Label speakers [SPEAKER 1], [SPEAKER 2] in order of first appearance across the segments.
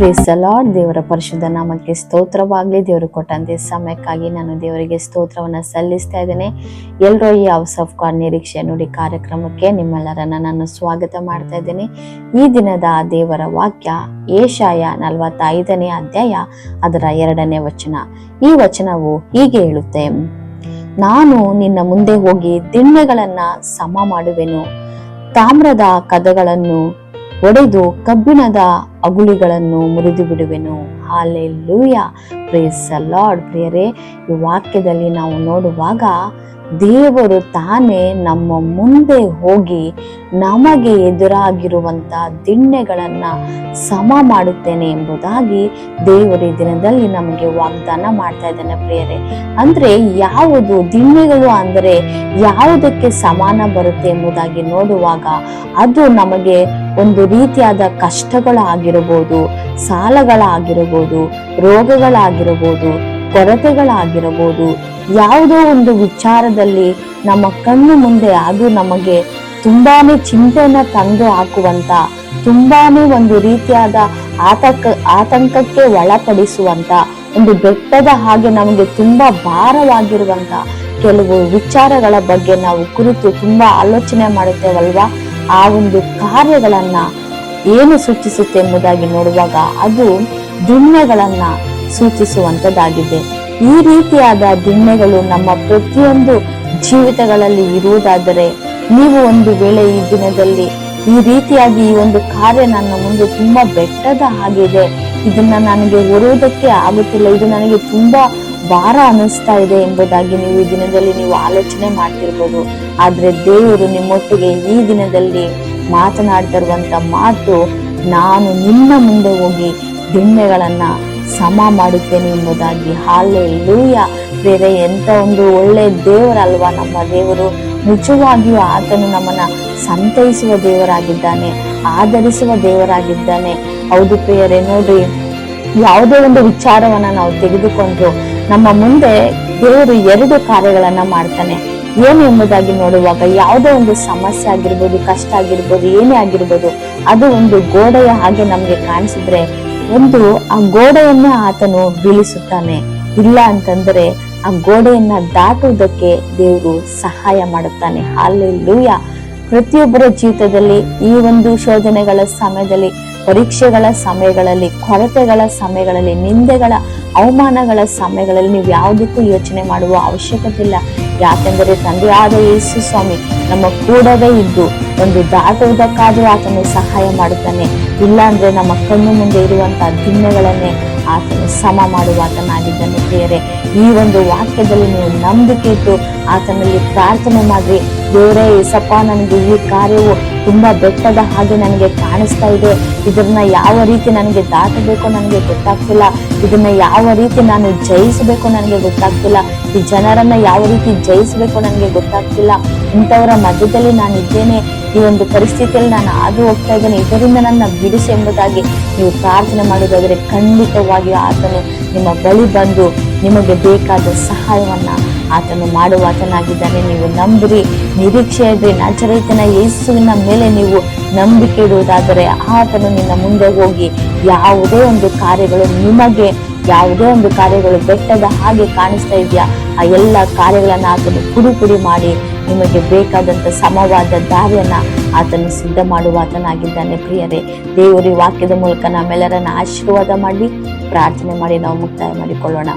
[SPEAKER 1] Praise the lord. ದೇವರ ಪರಿಶುದ್ಧ ನಾಮಕ್ಕೆ ಸ್ತೋತ್ರವಾಗಲಿ. ದೇವರು ಕೊಟ್ಟಂತೆ ಸಮಯಕ್ಕಾಗಿ ನಾನು ದೇವರಿಗೆ ಸ್ತೋತ್ರವನ್ನು ಸಲ್ಲಿಸ್ತಾ ಇದ್ದೇನೆ. ಎಲ್ಲರೂ ಈ ಹೌಸ್ ಆಫ್ ಗಾಡ್ ನಿರೀಕ್ಷೆ ನುಡಿ ಕಾರ್ಯಕ್ರಮಕ್ಕೆ ನಿಮ್ಮೆಲ್ಲರನ್ನ ನಾನು ಸ್ವಾಗತ ಮಾಡ್ತಾ ಇದ್ದೇನೆ. ಈ ದಿನದ ದೇವರ ವಾಕ್ಯ ಯೆಶಾಯ 45ನೇ ಅಧ್ಯಾಯ ಅದರ 2ನೇ ವಚನ. ಈ ವಚನವು ಹೀಗೆ ಹೇಳುತ್ತೆ: ನಾನು ನಿನ್ನ ಮುಂದೆ ಹೋಗಿ ದಿಣ್ಣೆಗಳನ್ನ ಸಮ ಮಾಡುವೆನು, ತಾಮ್ರದ ಕದಗಳನ್ನು ಒಡೆದು ಕಬ್ಬಿಣದ ಅಗುಳಿಗಳನ್ನು ಮುರಿದು ಬಿಡುವೆನು. Hallelujah, praise the Lord. ಪ್ರಿಯರೇ, ಈ ವಾಕ್ಯದಲ್ಲಿ ನಾವು ನೋಡುವಾಗ ದೇವರು ತಾನೇ ನಮ್ಮ ಮುಂದೆ ಹೋಗಿ ನಮಗೆ ಎದುರಾಗಿರುವಂತ ದಿಣ್ಣೆಗಳನ್ನ ಸಮ ಮಾಡುತ್ತೇನೆ ಎಂಬುದಾಗಿ ದೇವರು ಈ ದಿನದಲ್ಲಿ ನಮಗೆ ವಾಗ್ದಾನ ಮಾಡ್ತಾ ಇದ್ದಾನೆ. ಪ್ರಿಯರೇ, ಅಂದ್ರೆ ಯಾವುದು ದಿಣ್ಣೆಗಳು ಅಂದರೆ ಯಾವುದಕ್ಕೆ ಸಮಾನ ಬರುತ್ತೆ ಎಂಬುದಾಗಿ ನೋಡುವಾಗ ಅದು ನಮಗೆ ಒಂದು ರೀತಿಯಾದ ಕಷ್ಟಗಳಾಗಿರಬಹುದು, ಸಾಲಗಳಾಗಿರಬಹುದು, ರೋಗಗಳಾಗಿರಬಹುದು, ಕೊರತೆಗಳಾಗಿರಬಹುದು, ಯಾವುದೋ ಒಂದು ವಿಚಾರದಲ್ಲಿ ನಮ್ಮ ಕಣ್ಣು ಮುಂದೆ ಅದು ನಮಗೆ ತುಂಬಾನೇ ಚಿಂತೆಯನ್ನ ತಂದು ಹಾಕುವಂತ, ತುಂಬಾನೇ ಒಂದು ರೀತಿಯಾದ ಆತಂಕಕ್ಕೆ ಒಳಪಡಿಸುವಂತ, ಒಂದು ಬೆಟ್ಟದ ಹಾಗೆ ನಮಗೆ ತುಂಬಾ ಭಾರವಾಗಿರುವಂತ ಕೆಲವು ವಿಚಾರಗಳ ಬಗ್ಗೆ ನಾವು ಕುರಿತು ತುಂಬಾ ಆಲೋಚನೆ ಮಾಡುತ್ತೇವಲ್ವಾ. ಆ ಒಂದು ಕಾರ್ಯಗಳನ್ನ ಏನು ಸೂಚಿಸುತ್ತೆ ಎಂಬುದಾಗಿ ನೋಡುವಾಗ ಅದು ದಿಣ್ಣೆಗಳನ್ನ ಸೂಚಿಸುವಂತದ್ದಾಗಿದೆ. ಈ ರೀತಿಯಾದ ದಿಣ್ಣೆಗಳು ನಮ್ಮ ಪ್ರತಿಯೊಂದು ಜೀವಿತಗಳಲ್ಲಿ ಇರುವುದಾದರೆ, ನೀವು ಒಂದು ವೇಳೆ ಈ ದಿನದಲ್ಲಿ ಈ ರೀತಿಯಾಗಿ ಈ ಒಂದು ಕಾರ್ಯ ನನ್ನ ಮುಂದೆ ತುಂಬಾ ಬೆಟ್ಟದ ಹಾಗಿದೆ, ಇದನ್ನ ನನಗೆ ಹೊರುವುದಕ್ಕೆ ಆಗುತ್ತಿಲ್ಲ, ಇದು ನನಗೆ ತುಂಬಾ ಭಾರ ಅನಿಸ್ತಾ ಇದೆ ಎಂಬುದಾಗಿ ನೀವು ಈ ದಿನದಲ್ಲಿ ನೀವು ಆಲೋಚನೆ ಮಾಡ್ತಿರ್ಬೋದು. ಆದ್ರೆ ದೇವರು ನಿಮ್ಮೊಟ್ಟಿಗೆ ಈ ದಿನದಲ್ಲಿ ಮಾತನಾಡ್ತಿರುವಂತ ಮಾತು, ನಾನು ನಿನ್ನ ಮುಂದೆ ಹೋಗಿ ದಿಣ್ಣೆಗಳನ್ನ ಸಮ ಮಾಡುತ್ತೇನೆ ಎಂಬುದಾಗಿ. ಹಾಲೆಲೂಯಾ. ಬೇರೆ ಎಂತ ಒಂದು ಒಳ್ಳೆ ದೇವರಲ್ವಾ ನಮ್ಮ ದೇವರು. ನಿಜವಾಗಿಯೂ ಆತನು ನಮ್ಮನ್ನ ಸಂತೈಸುವ ದೇವರಾಗಿದ್ದಾನೆ, ಆಧರಿಸುವ ದೇವರಾಗಿದ್ದಾನೆ. ಹೌದು ಪ್ರಿಯರೇ, ನೋಡ್ರಿ, ಯಾವುದೇ ಒಂದು ವಿಚಾರವನ್ನ ನಾವು ತೆಗೆದುಕೊಂಡ್ರು ನಮ್ಮ ಮುಂದೆ ದೇವರು 2 ಕಾರ್ಯಗಳನ್ನ ಮಾಡ್ತಾನೆ. ಏನು ಎಂಬುದಾಗಿ ನೋಡುವಾಗ ಯಾವುದೋ ಒಂದು ಸಮಸ್ಯೆ ಆಗಿರ್ಬೋದು, ಕಷ್ಟ ಆಗಿರ್ಬೋದು, ಏನೇ ಆಗಿರ್ಬೋದು, ಅದು ಒಂದು ಗೋಡೆಯ ಹಾಗೆ ನಮ್ಗೆ ಕಾಣಿಸಿದ್ರೆ ಒಂದು ಆ ಗೋಡೆಯನ್ನ ಆತನು ಬೀಳಿಸುತ್ತಾನೆ. ಇಲ್ಲ ಅಂತಂದ್ರೆ ಆ ಗೋಡೆಯನ್ನ ದಾಟುವುದಕ್ಕೆ ದೇವರು ಸಹಾಯ ಮಾಡುತ್ತಾನೆ. ಹಾಲೆಲೂಯಾ. ಪ್ರತಿಯೊಬ್ಬರ ಜೀವಿತದಲ್ಲಿ ಈ ಒಂದು ಶೋಧನೆಗಳ ಸಮಯದಲ್ಲಿ, ಪರೀಕ್ಷೆಗಳ ಸಮಯಗಳಲ್ಲಿ, ಕೊರತೆಗಳ ಸಮಯಗಳಲ್ಲಿ, ನಿಂದೆಗಳ ಅವಮಾನಗಳ ಸಮಯಗಳಲ್ಲಿ ನೀವು ಯಾವುದಕ್ಕೂ ಯೋಚನೆ ಮಾಡುವ ಅವಶ್ಯಕತೆ ಇಲ್ಲ. ಯಾಕೆಂದರೆ ತಂದೆಯಾದ ಯೇಸು ಸ್ವಾಮಿ ನಮ್ಮ ಕೂಡವೇ ಇದ್ದು ಒಂದು ದಾಟುವುದಕ್ಕಾದರೂ ಆತನು ಸಹಾಯ ಮಾಡುತ್ತಾನೆ. ಇಲ್ಲ ಅಂದ್ರೆ ನಮ್ಮ ಕಣ್ಣು ಮುಂದೆ ಇರುವಂತಹ ದಿಣ್ಣೆಗಳನ್ನೇ ಆತನು ಸಮ ಮಾಡುವ ಆತನಾಗಿದ್ದಾನೆ. ಪ್ರಿಯರೇ, ಈ ಒಂದು ವಾಕ್ಯದಲ್ಲಿ ನೀವು ನಂಬಿಕೆ ಇಟ್ಟು ಆತನಲ್ಲಿ ಪ್ರಾರ್ಥನೆ ಮಾಡ್ರಿ. ದೇವರೇ, ಏಸಪ್ಪ, ನನಗೆ ಈ ಕಾರ್ಯವು ತುಂಬಾ ಬೆಟ್ಟದ ಹಾಗೆ ನನಗೆ ಕಾಣಿಸ್ತಾ ಇದೆ, ಇದನ್ನ ಯಾವ ರೀತಿ ನನಗೆ ದಾಟಬೇಕು ನನಗೆ ಗೊತ್ತಾಗ್ತಿಲ್ಲ, ಇದನ್ನ ಯಾವ ರೀತಿ ನಾನು ಜಯಿಸಬೇಕು ನನಗೆ ಗೊತ್ತಾಗ್ತಿಲ್ಲ, ಈ ಜನರನ್ನ ಯಾವ ರೀತಿ ಜಯಿಸಬೇಕು ನನಗೆ ಗೊತ್ತಾಗ್ತಿಲ್ಲ, ಇಂಥವರ ಮಧ್ಯದಲ್ಲಿ ನಾನು ಇದ್ದೇನೆ, ಈ ಒಂದು ಪರಿಸ್ಥಿತಿಯಲ್ಲಿ ನಾನು ಹಾದು ಹೋಗ್ತಾ ಇದ್ದೇನೆ, ಇದರಿಂದ ನನ್ನ ಬಿಡಿಸಿ ಎಂಬುದಾಗಿ ನೀವು ಪ್ರಾರ್ಥನೆ ಮಾಡುವುದಾದರೆ ಖಂಡಿತವಾಗಿಯೂ ಆತನು ನಿಮ್ಮ ಬಳಿ ಬಂದು ನಿಮಗೆ ಬೇಕಾದ ಸಹಾಯವನ್ನ ಆತನು ಮಾಡುವ ಆತನಾಗಿದ್ದಾನೆ. ನೀವು ನಂಬಿರಿ, ನಿರೀಕ್ಷೆ ಇದ್ರಿ. ನಜರೇತನ ಯೇಸುವಿನ ಮೇಲೆ ನೀವು ನಂಬಿಕೆ ಇಡುವುದಾದರೆ ಆತನು ನಿನ್ನ ಮುಂದೆ ಹೋಗಿ ಯಾವುದೇ ಒಂದು ಕಾರ್ಯಗಳು ನಿಮಗೆ ಯಾವುದೇ ಒಂದು ಕಾರ್ಯಗಳು ಬೆಟ್ಟದ ಹಾಗೆ ಕಾಣಿಸ್ತಾ ಇದೆಯಾ, ಆ ಎಲ್ಲ ಕಾರ್ಯಗಳನ್ನ ಆತನು ಪುಡಿ ಮಾಡಿ ನಿಮಗೆ ಬೇಕಾದಂತ ಸಮವಾದ ದಾರಿಯನ್ನ ಆತನು ಸಿದ್ಧ ಮಾಡುವ ಆತನಾಗಿದ್ದಾನೆ. ಪ್ರಿಯರೇ, ದೇವರ ವಾಕ್ಯದ ಮೂಲಕ ನಮ್ಮೆಲ್ಲರನ್ನ ಆಶೀರ್ವಾದ ಮಾಡಿ ಪ್ರಾರ್ಥನೆ ಮಾಡಿ ನಾವು ಮುಕ್ತಾಯ ಮಾಡಿಕೊಳ್ಳೋಣ.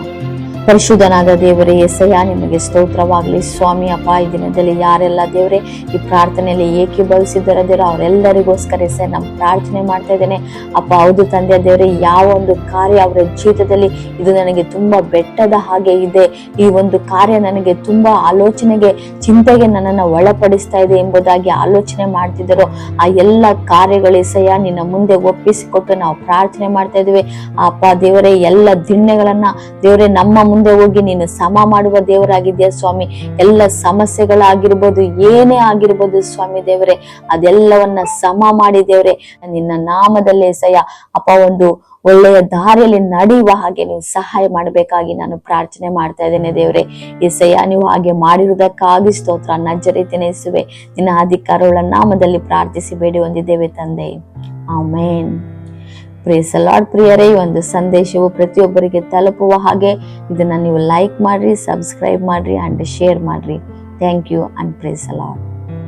[SPEAKER 1] ಪರಿಶುದ್ಧನಾದ ದೇವರೇ, ಯೆಸಯ್ಯ, ನಿಮಗೆ ಸ್ತೋತ್ರವಾಗಲಿ. ಸ್ವಾಮಿ ಅಪ್ಪ, ಈ ದಿನದಲ್ಲಿ ಯಾರೆಲ್ಲ ದೇವರೇ ಈ ಪ್ರಾರ್ಥನೆಯಲ್ಲಿ ಏಕೀಭವಿಸಿದ್ದರ ದೇವರು ಅವರೆಲ್ಲರಿಗೋಸ್ಕರ ಸರ್ ನಮ್ಮ ಪ್ರಾರ್ಥನೆ ಮಾಡ್ತಾ ಇದ್ದೇನೆ ಅಪ್ಪ. ಹೌದು ತಂದೆ ದೇವರೇ, ಯಾವ ಒಂದು ಕಾರ್ಯ ಅವರ ಜೀವಿತದಲ್ಲಿ ಇದು ನನಗೆ ತುಂಬಾ ಬೆಟ್ಟದ ಹಾಗೆ ಇದೆ, ಈ ಒಂದು ಕಾರ್ಯ ನನಗೆ ತುಂಬಾ ಆಲೋಚನೆಗೆ, ಚಿಂತೆಗೆ ನನ್ನನ್ನು ಒಳಪಡಿಸ್ತಾ ಇದೆ ಎಂಬುದಾಗಿ ಆಲೋಚನೆ ಮಾಡ್ತಿದ್ದರು, ಆ ಎಲ್ಲ ಕಾರ್ಯಗಳು ಯೆಸಯ್ಯ ನಿನ್ನ ಮುಂದೆ ಒಪ್ಪಿಸಿಕೊಟ್ಟು ನಾವು ಪ್ರಾರ್ಥನೆ ಮಾಡ್ತಾ ಇದ್ದೇವೆ ಅಪ್ಪ. ದೇವರೇ, ಎಲ್ಲ ದಿಣ್ಣೆಗಳನ್ನ ದೇವರೇ ನಮ್ಮ ಮುಂದೆ ಹೋಗಿ ನೀನು ಸಮ ಮಾಡುವ ದೇವರಾಗಿದ್ಯಾ ಸ್ವಾಮಿ. ಎಲ್ಲ ಸಮಸ್ಯೆಗಳಾಗಿರ್ಬೋದು, ಏನೇ ಆಗಿರ್ಬೋದು ಸ್ವಾಮಿ ದೇವರೇ, ಅದೆಲ್ಲವನ್ನ ಸಮ ಮಾಡಿ ದೇವರೇ ನಿನ್ನ ನಾಮದಲ್ಲಿ ಯೆಸಯ್ಯ ಅಪ್ಪ ಒಂದು ಒಳ್ಳೆಯ ದಾರಿಯಲ್ಲಿ ನಡೆಯುವ ಹಾಗೆ ನೀವು ಸಹಾಯ ಮಾಡಬೇಕಾಗಿ ನಾನು ಪ್ರಾರ್ಥನೆ ಮಾಡ್ತಾ ಇದ್ದೇನೆ ದೇವರೇ. ಯೆಸಯ್ಯ, ನೀವು ಹಾಗೆ ಮಾಡಿರುವುದಕ್ಕಾಗಿ ಸ್ತೋತ್ರ. ನಜರೇತಿನ ಯೇಸುವೆ, ನಿನ್ನ ಅಧಿಕಾರವುಳ್ಳ ನಾಮದಲ್ಲಿ ಪ್ರಾರ್ಥಿಸಿ ಬೇಡಿ ಹೊಂದಿದ್ದೇವೆ ತಂದೆ, ಆಮೇನ್. ಪ್ರೇಸ್ ಲಾರ್ಡ್ ಪ್ರಿಯರೇ, ಈ ಒಂದು ಸಂದೇಶವು ಪ್ರತಿಯೊಬ್ಬರಿಗೆ ತಲುಪುವ ಹಾಗೆ ಇದನ್ನ ನೀವು ಲೈಕ್ ಮಾಡ್ರಿ, ಸಬ್ಸ್ಕ್ರೈಬ್ ಮಾಡ್ರಿ ಅಂಡ್ ಶೇರ್ ಮಾಡ್ರಿ. Thank you and praise lord.